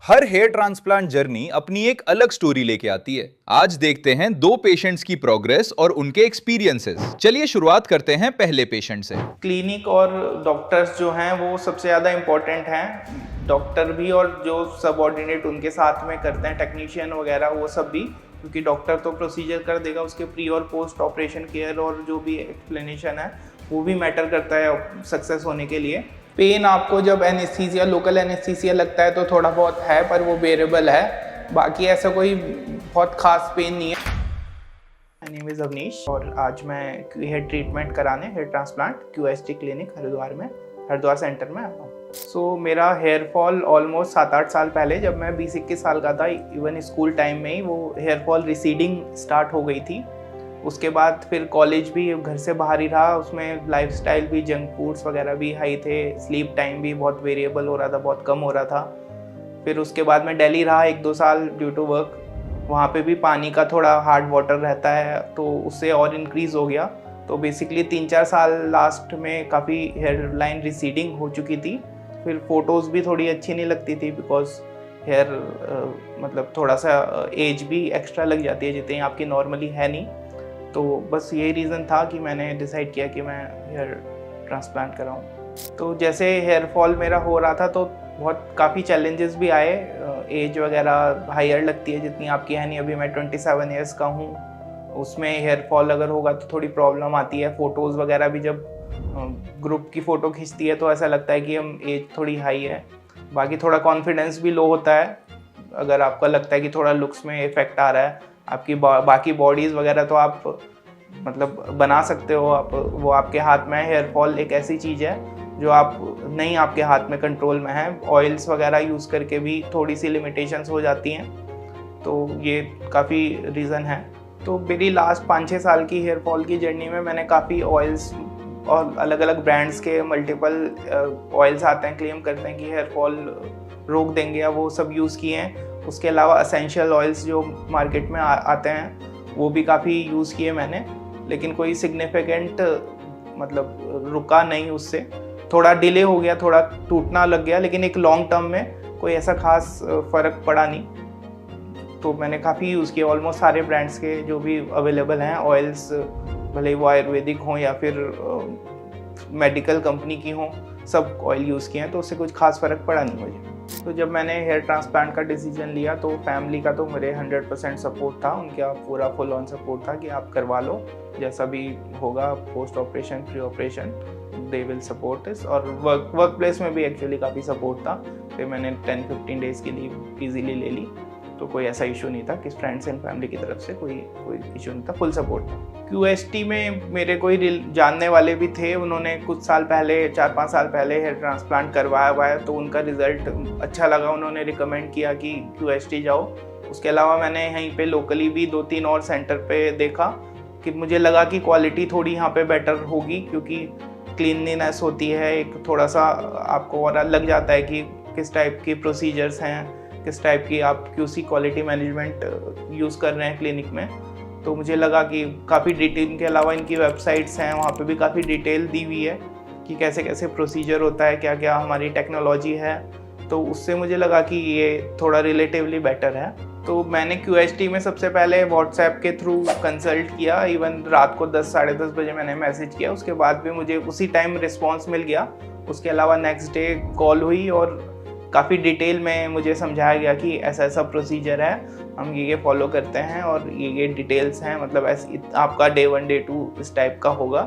Her hair transplant journey अपनी एक अलग स्टोरी लेके आती है। आज देखते हैं दो पेशेंट्स की प्रोग्रेस और उनके एक्सपीरियंसेस। चलिए शुरुआत करते हैं पहले पेशेंट से। क्लिनिक और डॉक्टर्स जो हैं वो सबसे ज़्यादा इम्पोर्टेंट हैं। डॉक्टर भी और जो सबऑर्डिनेट उनके साथ में करते हैं, टेक्नीशियन वगैरह, वो सब भी, क्योंकि डॉक्टर तो प्रोसीजर कर देगा, उसके प्री और पोस्ट ऑपरेशन केयर और जो भी एक्सप्लेनेशन है वो भी मैटर करता है सक्सेस होने के लिए। पेन आपको जब एनेस्थीसिया, लोकल एनेस्थीसिया लगता है तो थोड़ा बहुत है, पर वो बेरेबल है। बाकी ऐसा कोई बहुत खास पेन नहीं है। माय नेम इज़ अवनीश और आज मैं हेयर ट्रीटमेंट कराने, hair transplant QST clinic Haridwar centre में आया हूँ। मेरा हेयर फॉल ऑलमोस्ट 7-8 साल पहले, जब मैं 20-21 साल का था, इवन स्कूल टाइम में ही वो हेयर फॉल रिसीडिंग स्टार्ट हो गई थी। उसके बाद फिर कॉलेज भी घर से बाहर ही रहा, उसमें लाइफस्टाइल भी, जंक फूड्स वगैरह भी हाई थे, स्लीप टाइम भी बहुत वेरिएबल हो रहा था, बहुत कम हो रहा था। फिर उसके बाद मैं दिल्ली रहा 1-2 साल ड्यू टू वर्क। वहाँ पे भी पानी का थोड़ा हार्ड वाटर रहता है तो उससे और इंक्रीज़ हो गया। तो बेसिकली 3-4 साल लास्ट में काफ़ी हेयर लाइन रिसीडिंग हो चुकी थी। फिर फ़ोटोज़ भी थोड़ी अच्छी नहीं लगती थी, बिकॉज हेयर मतलब थोड़ा सा एज भी एक्स्ट्रा लग जाती है जितनी आपकी नॉर्मली है नहीं। तो बस यही रीज़न था कि मैंने डिसाइड किया कि मैं हेयर ट्रांसप्लांट कराऊँ। तो जैसे हेयर फॉल मेरा हो रहा था तो बहुत काफ़ी चैलेंजेस भी आए। एज वगैरह हायर लगती है जितनी आपकी है नहीं, अभी मैं 27 ईयर्स का हूँ। उसमें हेयर फॉल अगर होगा तो थोड़ी प्रॉब्लम आती है। फ़ोटोज़ वगैरह भी जब ग्रुप की फ़ोटो खींचती है तो ऐसा लगता है कि हम एज थोड़ी हाई है। बाकी थोड़ा कॉन्फिडेंस भी लो होता है अगर आपको लगता है कि थोड़ा लुक्स में इफ़ेक्ट आ रहा है। आपकी बाकी बॉडीज़ वगैरह तो आप मतलब बना सकते हो, आप वो आपके हाथ में है। हेयर फॉल एक ऐसी चीज़ है जो आप नहीं, आपके हाथ में कंट्रोल में है। ऑयल्स वगैरह यूज़ करके भी थोड़ी सी लिमिटेशंस हो जाती हैं, तो ये काफ़ी रीज़न है। तो मेरी लास्ट 5-6 साल की हेयर फॉल की जर्नी में मैंने काफ़ी ऑयल्स और अलग अलग ब्रांड्स के मल्टीपल ऑयल्स आते हैं, क्लेम करते हैं कि हेयर फॉल रोक देंगे, या वो सब यूज़ किए हैं। उसके अलावा असेंशियल ऑयल्स जो मार्केट में आते हैं वो भी काफ़ी यूज़ किए मैंने, लेकिन कोई सिग्निफिकेंट मतलब रुका नहीं उससे। थोड़ा डिले हो गया, थोड़ा टूटना लग गया, लेकिन एक लॉन्ग टर्म में कोई ऐसा खास फ़र्क पड़ा नहीं। तो मैंने काफ़ी यूज़ किया ऑलमोस्ट सारे ब्रांड्स के जो भी अवेलेबल हैं ऑयल्स, भले वो आयुर्वेदिक हों या फिर मेडिकल कंपनी की हों, सब ऑयल यूज़ किए हैं, तो उससे कुछ खास फ़र्क पड़ा नहीं मुझे। तो जब मैंने हेयर ट्रांसप्लांट का डिसीजन लिया तो फैमिली का तो मेरे 100% सपोर्ट था, उनका पूरा फुल ऑन सपोर्ट था कि आप करवा लो, जैसा भी होगा post operation, pre operation, they will support this. और वर्क प्लेस में भी एक्चुअली काफ़ी सपोर्ट था। फिर मैंने 10-15 डेज़ की लीव ईजीली ले ली, तो कोई ऐसा इशू नहीं था कि फ्रेंड्स एंड फैमिली की तरफ से कोई इशू नहीं था, फुल सपोर्ट था। QST में मेरे कोई जानने वाले भी थे, उन्होंने कुछ साल पहले, 4-5 साल पहले हेयर ट्रांसप्लांट करवाया हुआ है, तो उनका रिज़ल्ट अच्छा लगा, उन्होंने रिकमेंड किया कि QST जाओ। उसके अलावा मैंने यहीं पे लोकली भी 2-3 और सेंटर पे देखा कि मुझे लगा कि क्वालिटी थोड़ी यहाँ पे बेटर होगी, क्योंकि क्लीनलीनेस होती है, एक थोड़ा सा आपको और लग जाता है कि किस टाइप की प्रोसीजर्स हैं, किस टाइप की आप QC क्वालिटी मैनेजमेंट यूज़ कर रहे हैं क्लिनिक में। तो मुझे लगा कि काफ़ी डिटेल के अलावा इनकी वेबसाइट्स हैं, वहाँ पे भी काफ़ी डिटेल दी हुई है कि कैसे कैसे प्रोसीजर होता है, क्या क्या हमारी टेक्नोलॉजी है। तो उससे मुझे लगा कि ये थोड़ा रिलेटिवली बेटर है। तो मैंने QST में सबसे पहले व्हाट्सएप के थ्रू कंसल्ट किया, इवन रात को 10-10:30 बजे मैंने मैसेज किया, उसके बाद भी मुझे उसी टाइम रिस्पॉन्स मिल गया। उसके अलावा नेक्स्ट डे कॉल हुई और काफ़ी डिटेल में मुझे समझाया गया कि ऐसा ऐसा प्रोसीजर है, हम ये फॉलो करते हैं और ये डिटेल्स हैं, मतलब ऐसे आपका डे 1 डे 2 इस टाइप का होगा,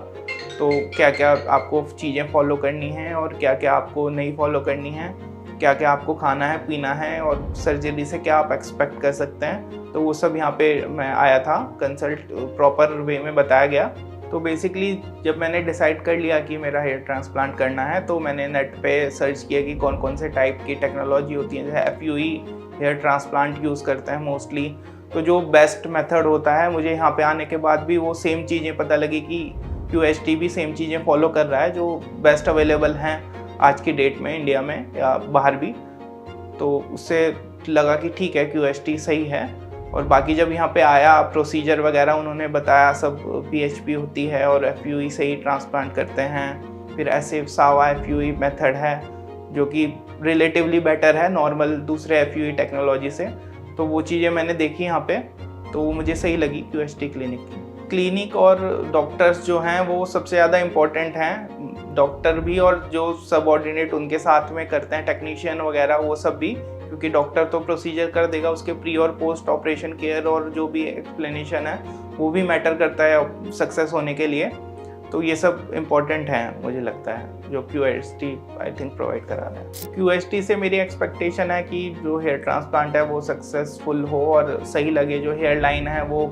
तो क्या क्या आपको चीज़ें फॉलो करनी हैं और क्या क्या आपको नहीं फॉलो करनी है, क्या क्या आपको खाना है पीना है, और सर्जरी से क्या आप एक्सपेक्ट कर सकते हैं। तो वो सब यहाँ पे मैं आया था, कंसल्ट प्रॉपर वे में बताया गया। तो बेसिकली जब मैंने डिसाइड कर लिया कि मेरा हेयर ट्रांसप्लांट करना है, तो मैंने नेट पे सर्च किया कि कौन कौन से टाइप की टेक्नोलॉजी होती है। जैसे FUE हेयर ट्रांसप्लांट यूज़ करते हैं मोस्टली, तो जो बेस्ट मेथड होता है, मुझे यहाँ पे आने के बाद भी वो सेम चीज़ें पता लगी कि QST भी सेम चीज़ें फॉलो कर रहा है जो बेस्ट अवेलेबल हैं आज की डेट में इंडिया में या बाहर भी। तो उससे लगा कि ठीक है, QST सही है। और बाकी जब यहाँ पे आया, प्रोसीजर वगैरह उन्होंने बताया, सब PHP होती है और FUE से ही ट्रांसप्लांट करते हैं। फिर ऐसे सावा FUE मेथड है जो कि रिलेटिवली बेटर है नॉर्मल दूसरे FUE टेक्नोलॉजी से। तो वो चीज़ें मैंने देखी यहाँ पे, तो वो मुझे सही लगी QST क्लिनिक की। क्लिनिक और डॉक्टर्स जो हैं वो सबसे ज़्यादा इम्पोर्टेंट हैं, डॉक्टर भी और जो सबऑर्डिनेट उनके साथ में करते हैं टेक्नीशियन वगैरह वो सब भी, क्योंकि डॉक्टर तो प्रोसीजर कर देगा, उसके प्री और पोस्ट ऑपरेशन केयर और जो भी एक्सप्लेनेशन है वो भी मैटर करता है सक्सेस होने के लिए। तो ये सब इम्पोर्टेंट हैं मुझे लगता है जो QST आई थिंक प्रोवाइड करा रहा है। QST से मेरी एक्सपेक्टेशन है कि जो हेयर ट्रांसप्लांट है वो सक्सेसफुल हो और सही लगे, जो हेयर लाइन है वो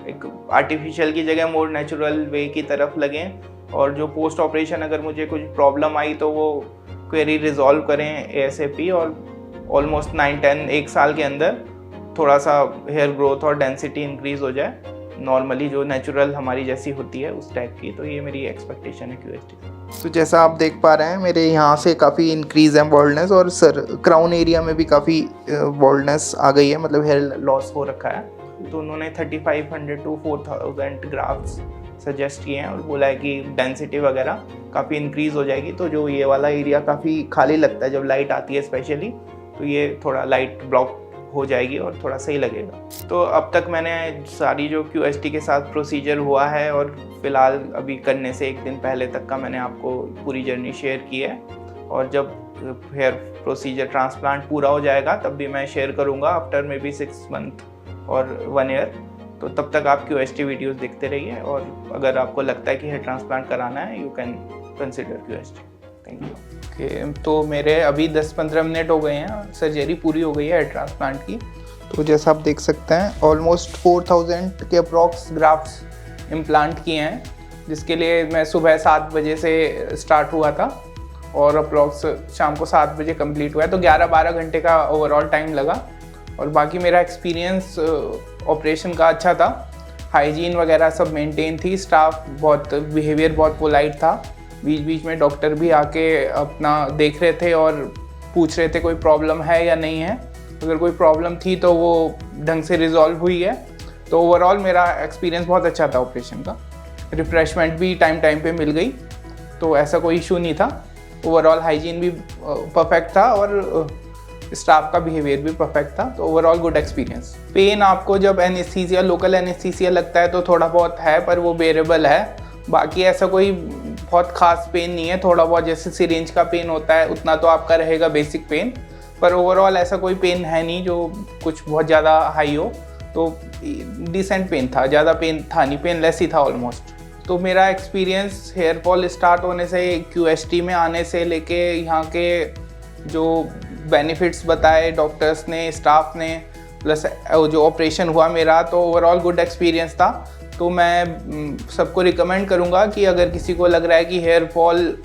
एक आर्टिफिशियल की जगह मोर नेचुरल वे की तरफ लगे, और जो पोस्ट ऑपरेशन अगर मुझे कुछ प्रॉब्लम आई तो वो क्वेरी रिजॉल्व करें ASAP, और ऑलमोस्ट 9-10 एक साल के अंदर थोड़ा सा हेयर ग्रोथ और डेंसिटी इंक्रीज हो जाए नॉर्मली जो नेचुरल हमारी जैसी होती है उस टाइप की। तो ये मेरी एक्सपेक्टेशन है QST। तो जैसा आप देख पा रहे हैं मेरे यहाँ से काफ़ी इंक्रीज है बॉल्डनेस, और सर क्राउन एरिया में भी काफ़ी बॉल्डनेस आ गई है, मतलब हेयर लॉस हो रखा है। तो उन्होंने 3500 to 4000 ग्राफ्ट्स सजेस्ट किए हैं और बोला है कि डेंसिटी वगैरह काफ़ी इंक्रीज़ हो जाएगी। तो जो ये वाला एरिया काफ़ी खाली लगता है जब लाइट आती है स्पेशली, तो ये थोड़ा लाइट ब्लॉक हो जाएगी और थोड़ा सही लगेगा। तो अब तक मैंने सारी जो QST के साथ प्रोसीजर हुआ है और फिलहाल अभी करने से एक दिन पहले तक का मैंने आपको पूरी जर्नी शेयर की है, और जब हेयर प्रोसीजर ट्रांसप्लांट पूरा हो जाएगा तब भी मैं शेयर करूँगा आफ्टर मे बी 6 मंथ और 1 ईयर। तो तब तक आप QST वीडियोस देखते रहिए, और अगर आपको लगता है कि हेयर ट्रांसप्लांट कराना है you can consider QST। Thank you. तो मेरे अभी 10-15 मिनट हो गए हैं, सर्जरी पूरी हो गई है हेयर ट्रांसप्लांट की। तो जैसा आप देख सकते हैं ऑलमोस्ट 4000 के अप्रॉक्स ग्राफ्ट्स इम्प्लांट किए हैं, जिसके लिए मैं सुबह 7 बजे से स्टार्ट हुआ था और अप्रॉक्स शाम को 7 बजे कंप्लीट हुआ है। तो 11-12 घंटे का ओवरऑल टाइम लगा, और बाकी मेरा एक्सपीरियंस ऑपरेशन का अच्छा था। हाइजीन वगैरह सब मेंटेन थी, स्टाफ बहुत बिहेवियर बहुत पोलाइट था। बीच बीच में डॉक्टर भी आके अपना देख रहे थे और पूछ रहे थे कोई प्रॉब्लम है या नहीं है। अगर कोई प्रॉब्लम थी तो वो ढंग से रिजॉल्व हुई है। तो ओवरऑल मेरा एक्सपीरियंस बहुत अच्छा था ऑपरेशन का। रिफ्रेशमेंट भी टाइम पे मिल गई, तो ऐसा कोई इशू नहीं था। ओवरऑल हाइजीन भी परफेक्ट था और स्टाफ का बिहेवियर भी परफेक्ट था। तो ओवरऑल गुड एक्सपीरियंस। पेन आपको जब एनेस्थीसिया, लोकल एनेस्थीसिया लगता है तो थोड़ा बहुत है, पर वो बेरेबल है। बाकी ऐसा कोई बहुत खास पेन नहीं है। थोड़ा बहुत जैसे सिरिंज का पेन होता है उतना तो आपका रहेगा बेसिक पेन, पर ओवरऑल ऐसा कोई पेन है नहीं जो कुछ बहुत ज़्यादा हाई हो। तो डिसेंट पेन था, ज़्यादा पेन था नहीं, पेनलेस ही था ऑलमोस्ट। तो मेरा एक्सपीरियंस हेयर फॉल स्टार्ट होने से, QST में आने से लेके यहाँ के जो बेनिफिट्स बताए डॉक्टर्स ने, स्टाफ ने, प्लस जो ऑपरेशन हुआ मेरा, तो ओवरऑल गुड एक्सपीरियंस था। तो मैं सबको रिकमेंड करूँगा कि अगर किसी को लग रहा है कि हेयर फॉल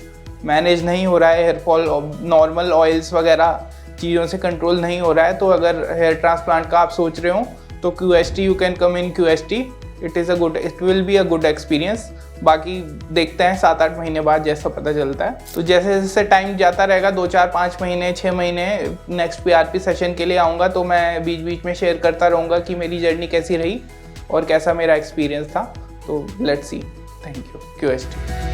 मैनेज नहीं हो रहा है, हेयर फॉल नॉर्मल ऑयल्स वगैरह चीज़ों से कंट्रोल नहीं हो रहा है, तो अगर हेयर ट्रांसप्लांट का आप सोच रहे हो तो QST you can come in QST। It will be a good experience. बाकी देखते हैं 7-8 महीने बाद जैसा पता चलता है। तो जैसे जैसे टाइम जाता रहेगा, 2-4-5 महीने 6 महीने नेक्स्ट PRP सेशन के लिए आऊँगा, तो मैं बीच बीच में शेयर करता रहूँगा कि मेरी जर्नी कैसी रही और कैसा मेरा एक्सपीरियंस था। तो let's see. Thank you. QST।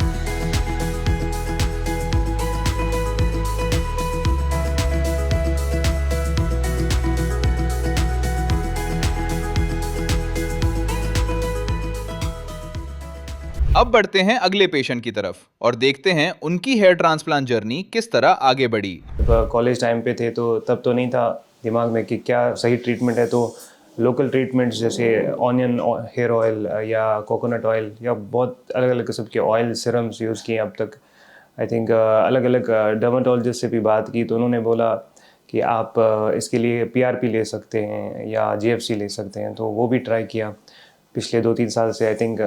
अब बढ़ते हैं अगले पेशेंट की तरफ और देखते हैं उनकी हेयर ट्रांसप्लांट जर्नी किस तरह आगे बढ़ी। कॉलेज टाइम पे थे तो तब तो नहीं था दिमाग में कि क्या सही ट्रीटमेंट है। तो लोकल ट्रीटमेंट्स जैसे ऑनियन हेयर ऑयल या कोकोनट ऑयल या बहुत अलग अलग किस्म के ऑयल सिरम्स यूज़ किए अब तक। आई थिंक अलग अलग डर्माटोलॉजिस्ट से भी बात की तो उन्होंने बोला कि आप इसके लिए PRP ले सकते हैं या GFC ले सकते हैं, तो वो भी ट्राई किया। पिछले 2-3 साल से आई थिंक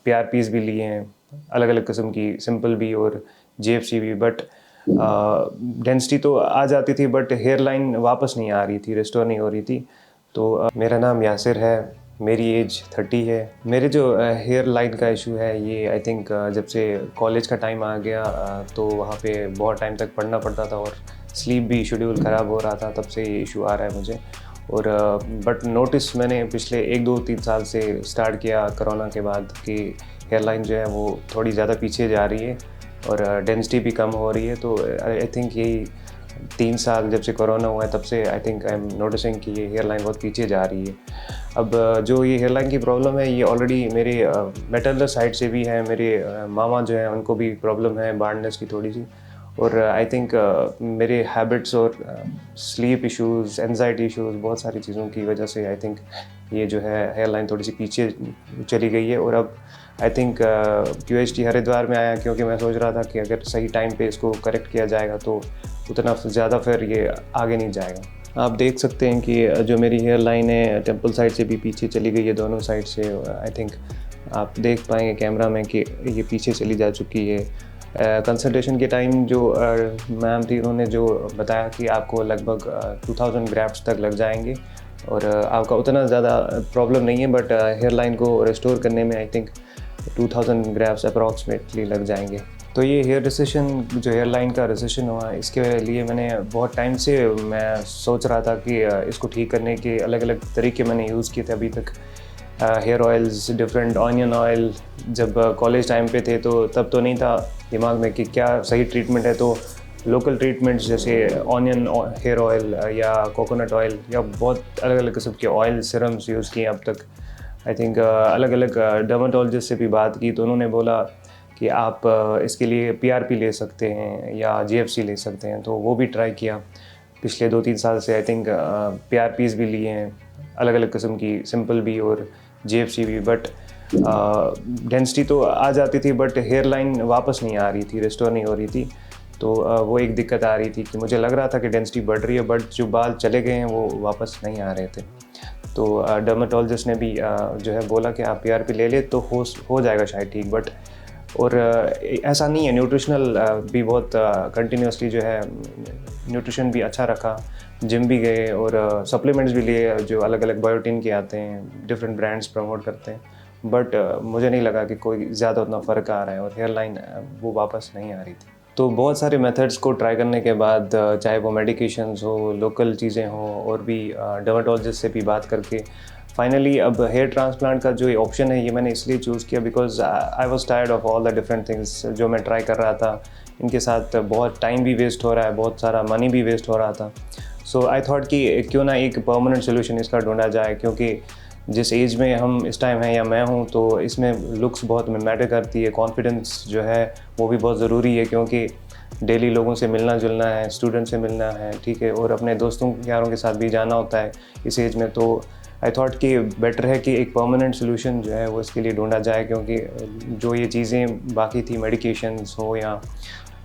PRPs भी लिए हैं, अलग अलग किस्म की, सिंपल भी और GFC भी। बट डेंसिटी तो आ जाती थी बट हेयर लाइन वापस नहीं आ रही थी, रिस्टोर नहीं हो रही थी। तो मेरा नाम यासिर है, मेरी एज 30 है। मेरे जो हेयर लाइन का इशू है ये आई थिंक जब से कॉलेज का टाइम आ गया तो वहाँ पे बहुत टाइम तक पढ़ना पड़ता था और स्लीप भी शेड्यूल ख़राब हो रहा था, तब से ये इशू आ रहा है मुझे। और बट नोटिस मैंने पिछले 1-2-3 साल से स्टार्ट किया कोरोना के बाद कि हेयर लाइन जो है वो थोड़ी ज़्यादा पीछे जा रही है और डेंसिटी भी कम हो रही है। तो आई थिंक यही 3 साल जब से कोरोना हुआ है तब से I think I am noticing कि ये हेयर लाइन बहुत पीछे जा रही है। अब जो ये हेयर लाइन की प्रॉब्लम है ये ऑलरेडी मेरे मैटरनल साइड से भी है, मेरे मामा जो हैं उनको भी प्रॉब्लम है बार्डनेस की थोड़ी सी, और आई थिंक मेरे हैबिट्स और स्लीप इश्यूज़, एंजाइटी इश्यूज़, बहुत सारी चीज़ों की वजह से आई थिंक ये जो है हेयर लाइन थोड़ी सी पीछे चली गई है। और अब आई थिंक QHT हरिद्वार में आया क्योंकि मैं सोच रहा था कि अगर सही टाइम पे इसको करेक्ट किया जाएगा तो उतना ज़्यादा फिर ये आगे नहीं जाएगा। आप देख सकते हैं कि जो मेरी हेयर लाइन है टेम्पल साइड से भी पीछे चली गई है, दोनों साइड से। आई थिंक आप देख पाएंगे कैमरा में कि ये पीछे चली जा चुकी है। कंसल्टेशन के टाइम जो मैम थी उन्होंने जो बताया कि आपको लगभग 2000 ग्राफ्ट्स तक लग जाएंगे और आपका उतना ज़्यादा प्रॉब्लम नहीं है, बट हेयर लाइन को रिस्टोर करने में आई थिंक 2000 ग्राफ्ट्स अप्रॉक्सीमेटली लग जाएंगे। तो ये हेयर रिसेशन, जो हेयर लाइन का रिसेशन हुआ, इसके लिए मैंने बहुत टाइम से मैं सोच रहा था कि इसको ठीक करने के अलग अलग तरीके मैंने यूज़ किए थे अभी तक। Hair oils, different onion oil, जब कॉलेज टाइम पे थे तो तब तो नहीं था दिमाग में कि क्या सही ट्रीटमेंट है, तो लोकल ट्रीटमेंट्स जैसे ऑनियन हेयर ऑयल या कोकोनट ऑयल या बहुत अलग अलग किस्म के ऑयल सिरम्स यूज़ किए अब तक। आई थिंक अलग अलग डर्माटोलॉजिस्ट से भी बात की तो उन्होंने बोला कि आप इसके लिए PRP ले सकते हैं या GFC ले सकते हैं, तो वो भी ट्राई किया। पिछले 2-3 साल से आई थिंक PRPs भी लिए हैं, अलग अलग किस्म की, सिंपल भी और GFC भी, बट डेंसिटी तो आ जाती थी बट हेयर लाइन वापस नहीं आ रही थी, रिस्टोर नहीं हो रही थी। तो वो एक दिक्कत आ रही थी कि मुझे लग रहा था कि डेंसिटी बढ़ रही है बट जो बाल चले गए हैं वो वापस नहीं आ रहे थे। तो डर्माटोलॉजिस्ट ने भी जो है बोला कि आप PRP ले ले तो हो जाएगा शायद ठीक, बट और ऐसा नहीं है। न्यूट्रिशनल भी बहुत कंटिन्यूसली जो है न्यूट्रिशन भी अच्छा रखा, जिम भी गए और सप्लीमेंट्स भी लिए जो अलग अलग बायोटिन के आते हैं, डिफरेंट ब्रांड्स प्रमोट करते हैं, बट मुझे नहीं लगा कि कोई ज़्यादा उतना फ़र्क आ रहा है और हेयर लाइन वो वापस नहीं आ रही थी। तो बहुत सारे मेथड्स को ट्राई करने के बाद, चाहे वो मेडिकेशंस हो, लोकल चीज़ें हो और भी डर्माटोलॉजिस्ट से भी बात करके फाइनली अब हेयर ट्रांसप्लांट का जो ऑप्शन है ये मैंने इसलिए चूज़ किया because I was tired of all the different things जो मैं ट्राई कर रहा था। इनके साथ बहुत टाइम भी वेस्ट हो रहा है, बहुत सारा मनी भी वेस्ट हो रहा था। सो आई थॉट कि क्यों ना एक परमानेंट सोल्यूशन इसका ढूंढा जाए, क्योंकि जिस एज में हम इस टाइम हैं या मैं हूँ तो इसमें लुक्स बहुत मैटर करती है, कॉन्फिडेंस जो है वो भी बहुत ज़रूरी है, क्योंकि डेली लोगों से मिलना जुलना है, स्टूडेंट से मिलना है, ठीक है, और अपने दोस्तों यारों के साथ भी जाना होता है इस एज में। तो आई थॉट कि बेटर है कि एक परमानेंट सोल्यूशन जो है वो इसके लिए ढूंढा जाए, क्योंकि जो ये चीज़ें बाकी थी, मेडिकेशंस हो या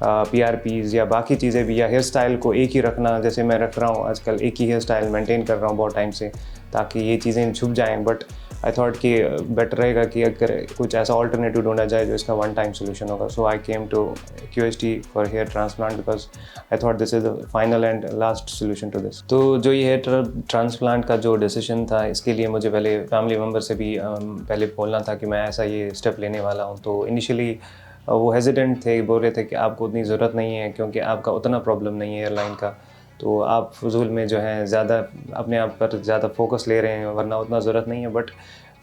PRPs या बाकी चीज़ें भी, या हेयर स्टाइल को एक ही रखना, जैसे मैं रख रहा हूँ आजकल, एक ही हेयर स्टाइल मेंटेन कर रहा हूँ बहुत टाइम से ताकि ये चीज़ें छुप जाएं, बट आई थॉट कि बेटर रहेगा कि अगर कुछ ऐसा ऑल्टरनेटिव ढूंढा जाए जो इसका वन टाइम सोल्यूशन होगा। So I came to QHT for hair transplant because I thought this is the final and last solution to this. तो जो ये हेयर ट्रांसप्लांट का जो डिसीजन था, इसके लिए मुझे पहले फैमिली मेम्बर से भी पहले बोलना था कि मैं ऐसा ये स्टेप लेने वाला हूँ। तो इनिशियली वो हेजिडेंट थे, बोल रहे थे कि आपको उतनी ज़रूरत नहीं है क्योंकि आपका उतना प्रॉब्लम नहीं है एयरलाइन का, तो आप फजूल में जो है ज़्यादा अपने आप पर ज़्यादा फोकस ले रहे हैं, वरना उतना ज़रूरत नहीं है। बट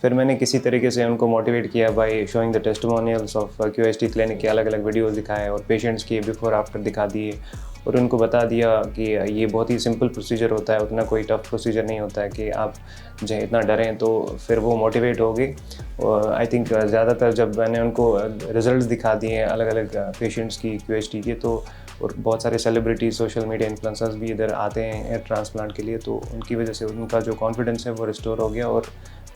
फिर मैंने किसी तरीके से उनको मोटिवेट किया by showing the testimonials of QHT clinic के अलग अलग वीडियोस दिखाए और पेशेंट्स के बिफोर आफ्टर दिखा दिए, और उनको बता दिया कि ये बहुत ही सिंपल प्रोसीजर होता है, उतना कोई टफ प्रोसीजर नहीं होता है कि आप जो है इतना डरें। तो फिर वो मोटिवेट हो गए और आई थिंक ज़्यादातर जब मैंने उनको रिजल्ट्स दिखा दिए अलग अलग पेशेंट्स की QHT के, तो और बहुत सारे सेलिब्रिटी, सोशल मीडिया इन्फ्लुएंसर्स भी इधर आते हैं हेयर ट्रांसप्लांट के लिए, तो उनकी वजह से उनका जो कॉन्फिडेंस है वो रिस्टोर हो गया और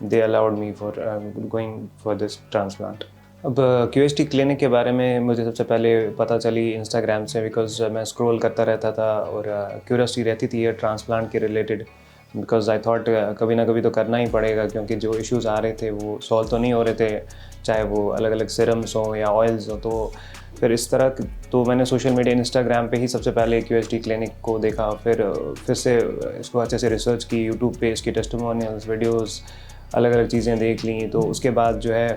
they allowed me for going for this transplant. अब QHT क्लिनिक के बारे में मुझे सबसे पहले पता चली इंस्टाग्राम से, बिकॉज मैं स्क्रॉल करता रहता था और क्यूरियोसिटी रहती थी हेयर ट्रांसप्लांट के रिलेटेड, बिकॉज आई थॉट कभी ना कभी तो करना ही पड़ेगा, क्योंकि जो इश्यूज़ आ रहे थे वो सॉल्व तो नहीं हो रहे थे, चाहे वो अलग अलग सिरम्स हो या ऑयल्स हो। तो फिर इस तरह तो मैंने सोशल मीडिया इंस्टाग्राम पे ही सबसे पहले QHT क्लिनिक को देखा, फिर से इसको अच्छे से रिसर्च की, यूट्यूब पे इसकी टेस्टिमोनियल्स, वीडियोज़, अलग अलग चीज़ें देख ली। तो उसके बाद जो है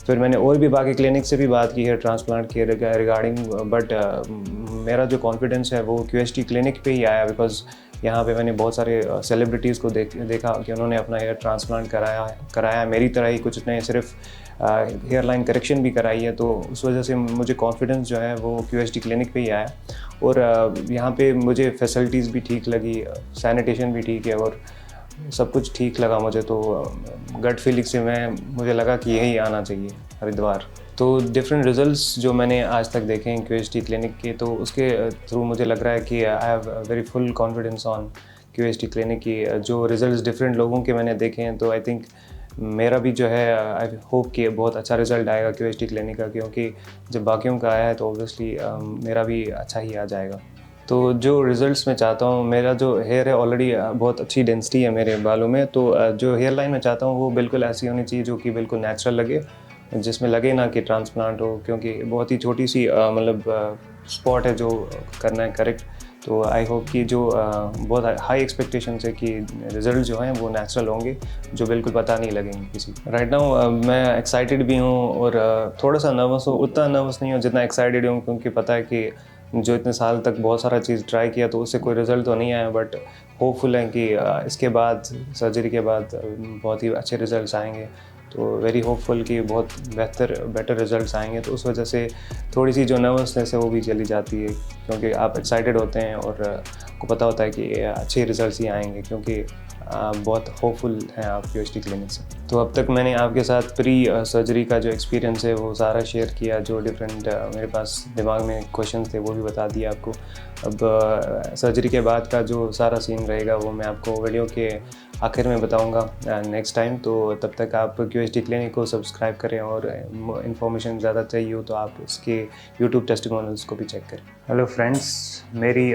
फिर मैंने और भी बाकी क्लिनिक से भी बात की हेयर ट्रांसप्लांट के रिगार्डिंग, बट मेरा जो कॉन्फिडेंस है वो QHT क्लिनिक पे ही आया, बिकॉज यहाँ पे मैंने बहुत सारे सेलिब्रिटीज़ को देखा कि उन्होंने अपना हेयर ट्रांसप्लांट कराया है। मेरी तरह ही कुछ ने सिर्फ हेयर लाइन करेक्शन भी कराई है। तो उस वजह से मुझे कॉन्फिडेंस जो है वो QHD क्लिनिक पे ही आया। और यहाँ पे मुझे फैसिलिटीज़ भी ठीक लगी, सैनिटेशन भी ठीक है और सब कुछ ठीक लगा मुझे। तो गट फीलिंग से मुझे लगा कि यही आना चाहिए हरिद्वार। तो डिफरेंट रिजल्ट्स जो मैंने आज तक देखे हैं QHD क्लिनिक के, तो उसके थ्रू मुझे लग रहा है कि I have very full confidence on QHD clinic की। जो रिजल्ट्स डिफरेंट लोगों के मैंने देखे हैं, तो आई थिंक मेरा भी जो है आई होप कि बहुत अच्छा रिजल्ट आएगा QHD क्लिनिक का, क्योंकि जब बाकियों का आया है तो ऑब्वियसली मेरा भी अच्छा ही आ जाएगा। तो जो रिज़ल्ट्स मैं चाहता हूँ, मेरा जो हेयर है ऑलरेडी बहुत अच्छी डेंसिटी है मेरे बालों में। तो जो हेयर लाइन मैं चाहता हूँ वो बिल्कुल ऐसी होनी चाहिए जो कि बिल्कुल नेचुरल लगे, जिसमें लगे ना कि ट्रांसप्लांट हो, क्योंकि बहुत ही छोटी सी मतलब स्पॉट है जो करना है करेक्ट। तो आई होप कि जो बहुत हाई एक्सपेक्टेशंस है कि रिज़ल्ट जो हैं वो नेचुरल होंगे, जो बिल्कुल पता नहीं लगेंगे किसी। राइट नाउ मैं एक्साइटेड भी हूँ और थोड़ा सा नर्वस हूँ। उतना नर्वस नहीं हूँ जितना एक्साइटेड हूँ, क्योंकि पता है कि जो इतने साल तक बहुत सारा चीज़ ट्राई किया तो उससे कोई रिज़ल्ट तो नहीं आया, बट होपफुल है कि इसके बाद सर्जरी के बाद बहुत ही अच्छे रिज़ल्ट्स आएंगे। तो वेरी होपफुल कि बहुत बेटर रिज़ल्ट्स आएंगे। तो उस वजह से थोड़ी सी जो नर्वसनेस है वो भी चली जाती है, क्योंकि आप एक्साइटेड होते हैं और आपको पता होता है कि अच्छे रिज़ल्ट्स ही आएंगे, क्योंकि बहुत होपफुल हैं आप QHD क्लिनिक से। तो अब तक मैंने आपके साथ प्री सर्जरी का जो एक्सपीरियंस है वो सारा शेयर किया, जो डिफरेंट मेरे पास दिमाग में क्वेश्चंस थे वो भी बता दिया आपको। अब सर्जरी के बाद का जो सारा सीन रहेगा वो मैं आपको वीडियो के आखिर में बताऊंगा नेक्स्ट टाइम। तो तब तक आप QHD क्लिनिक को सब्सक्राइब करें, और इन्फॉर्मेशन ज़्यादा चाहिए हो तो आप उसके YouTube टेस्टिमोनियल्स को भी चेक करें। हेलो फ्रेंड्स, मेरी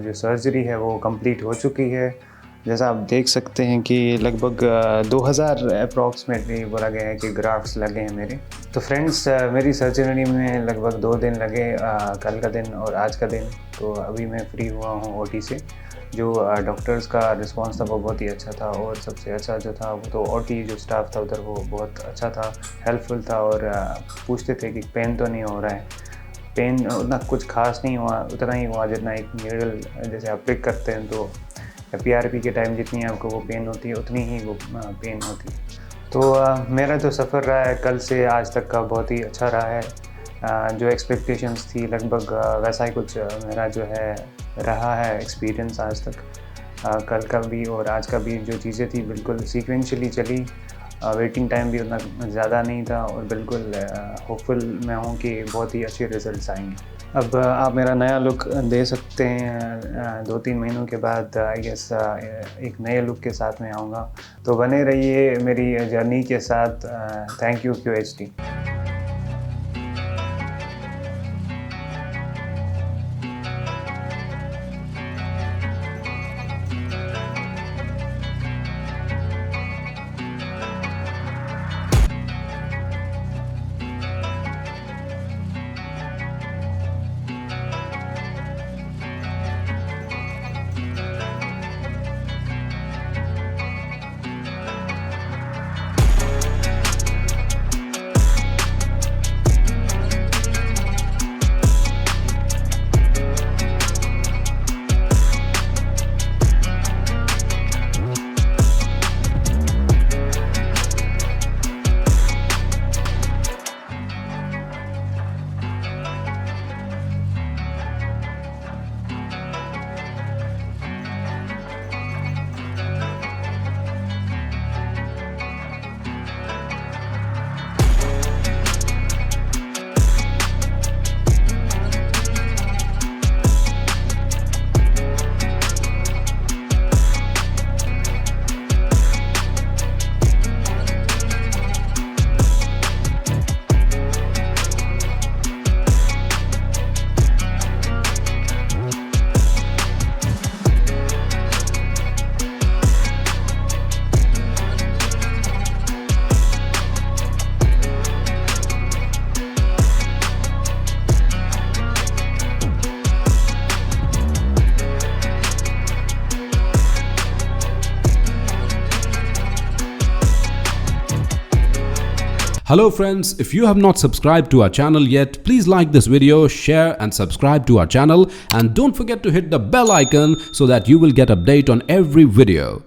जो सर्जरी है वो कंप्लीट हो चुकी है। जैसा आप देख सकते हैं कि लगभग 2000 अप्रॉक्सीमेटली बोला गया है कि ग्राफ्ट्स लगे हैं मेरे। तो फ्रेंड्स, मेरी सर्जरी में लगभग 2 दिन लगे, कल का दिन और आज का दिन। तो अभी मैं फ्री हुआ हूँ OT से। जो डॉक्टर्स का रिस्पांस था वो बहुत ही अच्छा था, और सबसे अच्छा जो था वो तो OT जो स्टाफ था उधर वो बहुत अच्छा था, हेल्पफुल था। और पूछते थे कि पेन तो नहीं हो रहा है। पेन उतना कुछ खास नहीं हुआ, उतना ही हुआ जितना एक नीडल जैसे आप पिक करते हैं तो PRP के टाइम जितनी आपको वो पेन होती है उतनी ही वो पेन होती है। तो मेरा जो सफ़र रहा है कल से आज तक का बहुत ही अच्छा रहा है। जो एक्सपेक्टेशंस थी लगभग वैसा ही कुछ मेरा जो है रहा है एक्सपीरियंस आज तक। कल का भी और आज का भी जो चीज़ें थी बिल्कुल सीक्वेंशली चली। वेटिंग टाइम भी उतना ज़्यादा नहीं था, और बिल्कुल होपफुल मैं हूँ कि बहुत ही अच्छे रिज़ल्ट्स आएंगे। अब आप मेरा नया लुक दे सकते हैं 2-3 महीनों के बाद। आई गेस एक नए लुक के साथ में आऊँगा। तो बने रहिए मेरी जर्नी के साथ। Thank you QHD। Hello friends, if you have not subscribed to our channel yet, please like this video, share and subscribe to our channel, and don't forget to hit the bell icon so that you will get update on every video.